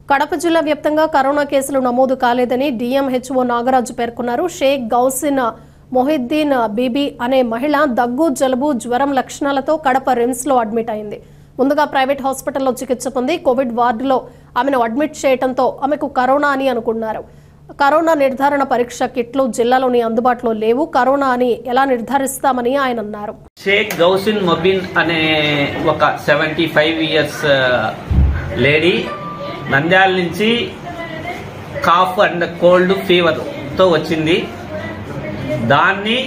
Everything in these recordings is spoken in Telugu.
కడప జిల్లా వ్యాప్తంగా కరోనా కేసులు నమోదు కాలేదని డిఎంహెచ్ఓ నాగరాజు పేర్కొన్నారు. షేక్ గౌసిన్ మొహిద్దీన్ బీబీ అనే మహిళ దగ్గు, జలుబు, జ్వరం లక్షణాలతో కడప రిమ్స్ లో అడ్మిట్ అయింది. ముందుగా ప్రైవేట్ హాస్పిటల్లో చికిత్స పొంది కోవిడ్ వార్డులో ఆమెను అడ్మిట్ చేయడంతో ఆమెకు కరోనా అని అనుకున్నారు. కరోనా నిర్ధారణ పరీక్ష కిట్లు జిల్లాలోని అందుబాటులో లేవు. కరోనా అని ఎలా నిర్ధారిస్తామని ఆయన అన్నారు. షేక్ గౌసిన్ మొబిన్ అనే ఒక 75 ఇయర్స్ లేడీ నంద్యాల నుంచి కాఫ్ అండ్ కోల్డ్ ఫీవర్ తో వచ్చింది. దాన్ని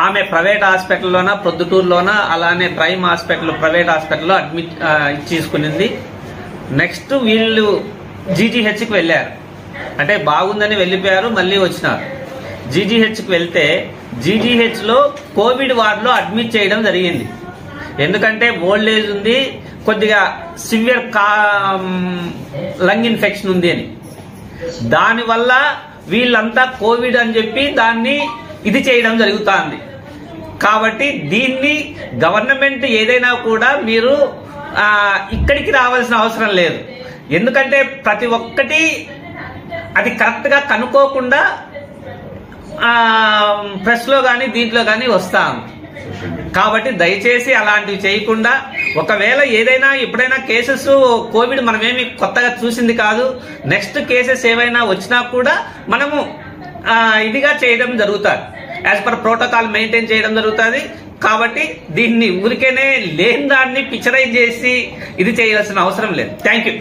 ఆమె ప్రైవేట్ హాస్పిటల్లోన, ప్రొద్దుటూరులోన, అలానే ప్రైమ్ హాస్పిటల్ ప్రైవేట్ హాస్పిటల్లో అడ్మిట్ చేసుకునింది. నెక్స్ట్ వీళ్ళు జీజీహెచ్కి వెళ్ళారు. అంటే బాగుందని వెళ్ళిపోయారు, మళ్ళీ వచ్చినారు. జీజీహెచ్కి వెళ్తే జీజీహెచ్లో కోవిడ్ వార్డులో అడ్మిట్ చేయడం జరిగింది. ఎందుకంటే ఓల్డ్ ఏజ్ ఉంది, కొద్దిగా సివియర్ లంగ్ ఇన్ఫెక్షన్ ఉంది అని. దానివల్ల వీళ్ళంతా కోవిడ్ అని చెప్పి దాన్ని ఇది చేయడం జరుగుతుంది. కాబట్టి దీన్ని గవర్నమెంట్ ఏదైనా కూడా మీరు ఇక్కడికి రావాల్సిన అవసరం లేదు. ఎందుకంటే ప్రతి ఒక్కటి అది కరెక్ట్ గా కనుక్కోకుండా ప్రెస్ లో కానీ దీంట్లో కానీ వస్తాం. కాబట్టి దయచేసి అలాంటివి చేయకుండా, ఒకవేళ ఏదైనా ఎప్పుడైనా కేసెస్ కోవిడ్ మనమేమి కొత్తగా చూసింది కాదు, నెక్స్ట్ కేసెస్ ఏవైనా వచ్చినా కూడా మనము ఇదిగా చేయడం జరుగుతుంది. యాజ్ పర్ ప్రోటోకాల్ మెయింటైన్ చేయడం జరుగుతుంది. కాబట్టి దీన్ని ఊరికేనే లేని దాన్ని పిక్చరైజ్ చేసి ఇది చేయాల్సిన అవసరం లేదు. Thank you.